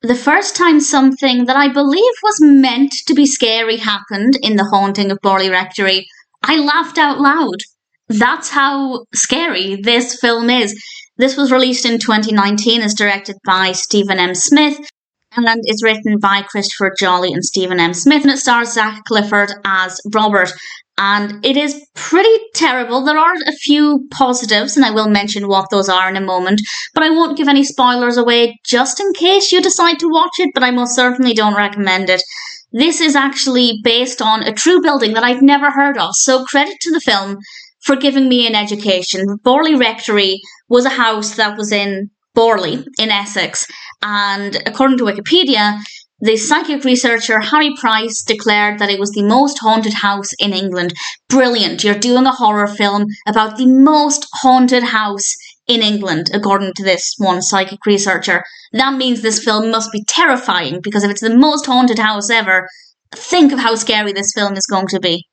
The first time something that I believe was meant to be scary happened in The Haunting of Borley Rectory, I laughed out loud. That's how scary this film is. This was released in 2019, is directed by Stephen M. Smith, and it's written by Christopher Jolley and Stephen M. Smith, and it stars Zach Clifford as Robert. And it is pretty terrible. There are a few positives, and I will mention what those are in a moment, but I won't give any spoilers away just in case you decide to watch it, but I most certainly don't recommend it. This is actually based on a true building that I'd never heard of, so credit to the film for giving me an education. Borley Rectory was a house that was in Borley, in Essex, and according to Wikipedia, the psychic researcher Harry Price declared that it was the most haunted house in England. Brilliant. You're doing a horror film about the most haunted house in England, according to this one psychic researcher. That means this film must be terrifying, because if it's the most haunted house ever, think of how scary this film is going to be.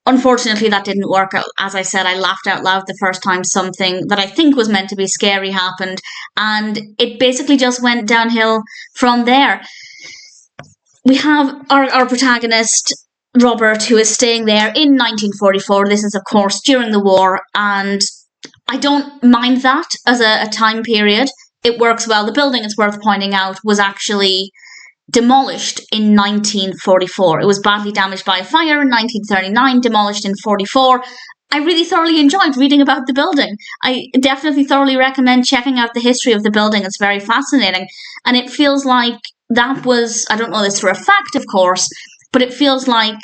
Unfortunately, that didn't work out. As I said, I laughed out loud the first time something that I think was meant to be scary happened, and it basically just went downhill from there. We have our protagonist, Robert, who is staying there in 1944. This is, of course, during the war, and I don't mind that as a time period. It works well. The building, it's worth pointing out, was actually demolished in 1944. It was badly damaged by a fire in 1939, demolished in 44. I really thoroughly enjoyed reading about the building. I definitely thoroughly recommend checking out the history of the building. It's very fascinating, and it feels like that was, I don't know this for a fact, of course, but it feels like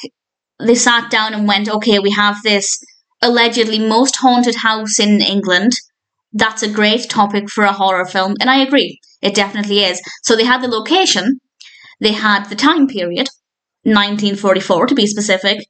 they sat down and went, okay, we have this allegedly most haunted house in England. That's a great topic for a horror film, and I agree, it definitely is. So they had the location, they had the time period, 1944 to be specific,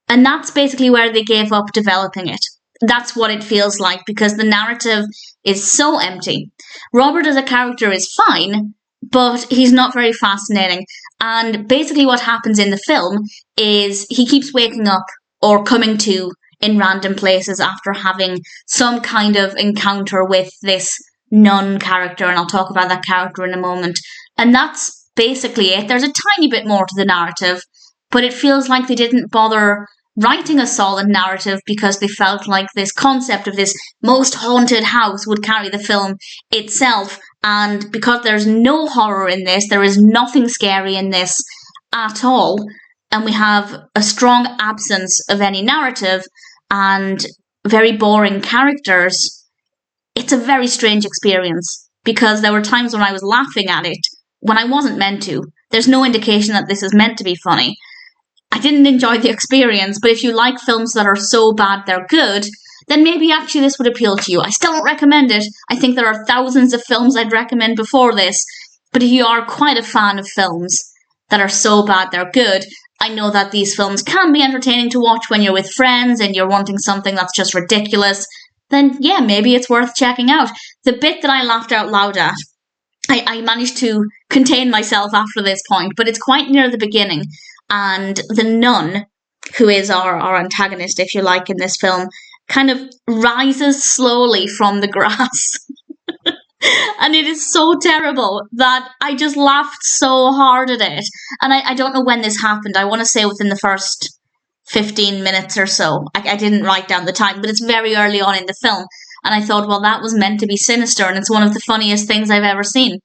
and that's basically where they gave up developing it. That's what it feels like, because the narrative is so empty. Robert as a character is fine, but he's not very fascinating. And basically what happens in the film is he keeps waking up or coming to in random places after having some kind of encounter with this nun character, and I'll talk about that character in a moment. And that's basically it. There's a tiny bit more to the narrative, but it feels like they didn't bother writing a solid narrative because they felt like this concept of this most haunted house would carry the film itself. And because there's no horror in this, there is nothing scary in this at all, and we have a strong absence of any narrative and very boring characters, it's a very strange experience, because there were times when I was laughing at it when I wasn't meant to. There's no indication that this is meant to be funny. I didn't enjoy the experience, but if you like films that are so bad they're good, then maybe actually this would appeal to you. I still don't recommend it. I think there are thousands of films I'd recommend before this, but if you are quite a fan of films that are so bad they're good, I know that these films can be entertaining to watch when you're with friends and you're wanting something that's just ridiculous, then yeah, maybe it's worth checking out. The bit that I laughed out loud at, I managed to contain myself after this point, but it's quite near the beginning, and the nun, who is our antagonist, if you like, in this film, kind of rises slowly from the grass. And it is so terrible that I just laughed so hard at it. And I don't know when this happened. I want to say within the first 15 minutes or so. I didn't write down the time, but it's very early on in the film. And I thought, well, that was meant to be sinister, and it's one of the funniest things I've ever seen.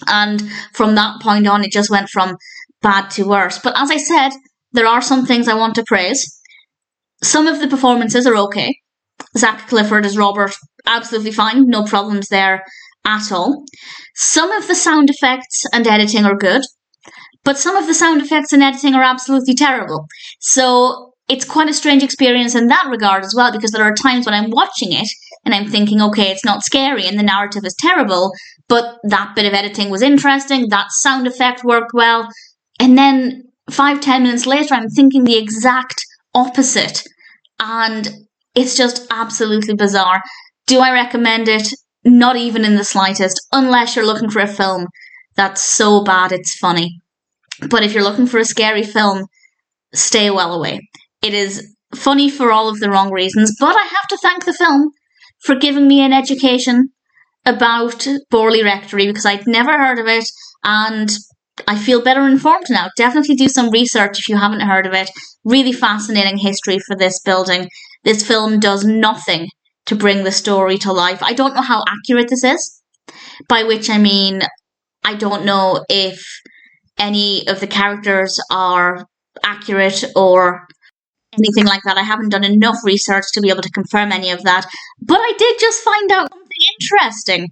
And from that point on, it just went from bad to worse. But as I said, there are some things I want to praise. Some of the performances are okay. Zach Clifford as Robert, absolutely fine, no problems there at all. Some of the sound effects and editing are good, but some of the sound effects and editing are absolutely terrible. So it's quite a strange experience in that regard as well, because there are times when I'm watching it and I'm thinking, okay, it's not scary and the narrative is terrible, but that bit of editing was interesting, that sound effect worked well, and then 5-10 minutes later I'm thinking the exact opposite, and it's just absolutely bizarre. Do I recommend it? Not even in the slightest, unless you're looking for a film that's so bad it's funny. But if you're looking for a scary film, stay well away. It is funny for all of the wrong reasons, but I have to thank the film for giving me an education about Borley Rectory, because I'd never heard of it, and I feel better informed now. Definitely do some research if you haven't heard of it. Really fascinating history for this building. This film does nothing to bring the story to life. I don't know how accurate this is, by which I mean I don't know if any of the characters are accurate or anything like that. I haven't done enough research to be able to confirm any of that. But I did just find out something interesting.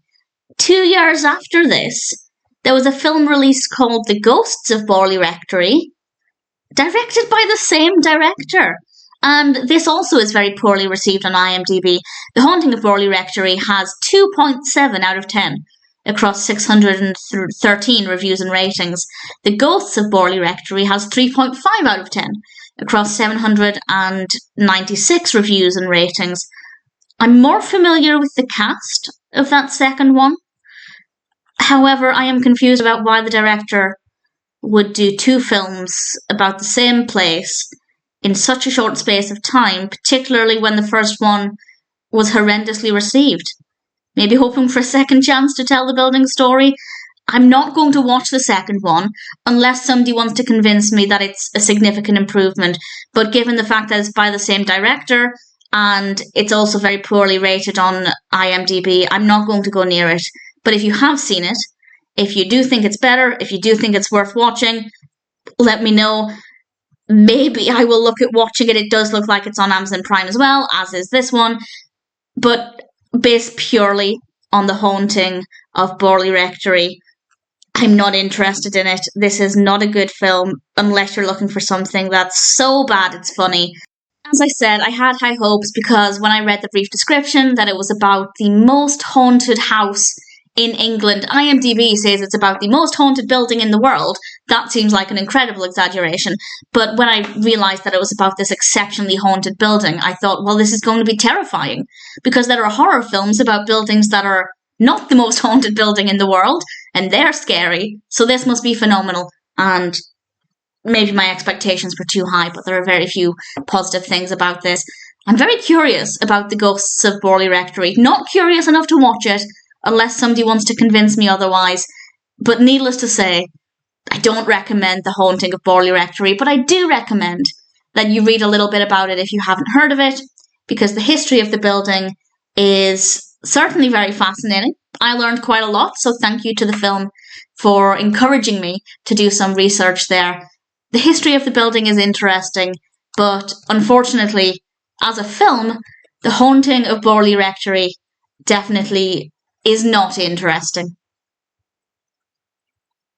2 years after this, there was a film released called The Ghosts of Borley Rectory, directed by the same director. And this also is very poorly received on IMDb. The Haunting of Borley Rectory has 2.7 out of 10 across 613 reviews and ratings. The Ghosts of Borley Rectory has 3.5 out of 10 across 796 reviews and ratings. I'm more familiar with the cast of that second one. However, I am confused about why the director would do 2 films about the same place in such a short space of time, particularly when the first one was horrendously received. Maybe hoping for a second chance to tell the building story. I'm not going to watch the second one unless somebody wants to convince me that it's a significant improvement. But given the fact that it's by the same director and it's also very poorly rated on IMDb, I'm not going to go near it. But if you have seen it, if you do think it's better, if you do think it's worth watching, let me know. Maybe I will look at watching it. It does look like it's on Amazon Prime as well, as is this one. But based purely on The Haunting of Borley Rectory, I'm not interested in it. This is not a good film unless you're looking for something that's so bad it's funny. As I said, I had high hopes because when I read the brief description that it was about the most haunted house in England, IMDb says it's about the most haunted building in the world. That seems like an incredible exaggeration. But when I realised that it was about this exceptionally haunted building, I thought, well, this is going to be terrifying. Because there are horror films about buildings that are not the most haunted building in the world, and they're scary. So this must be phenomenal. And maybe my expectations were too high, but there are very few positive things about this. I'm very curious about The Ghosts of Borley Rectory. Not curious enough to watch it, unless somebody wants to convince me otherwise. But needless to say, I don't recommend The Haunting of Borley Rectory, but I do recommend that you read a little bit about it if you haven't heard of it, because the history of the building is certainly very fascinating. I learned quite a lot, so thank you to the film for encouraging me to do some research there. The history of the building is interesting, but unfortunately, as a film, The Haunting of Borley Rectory definitely is not interesting.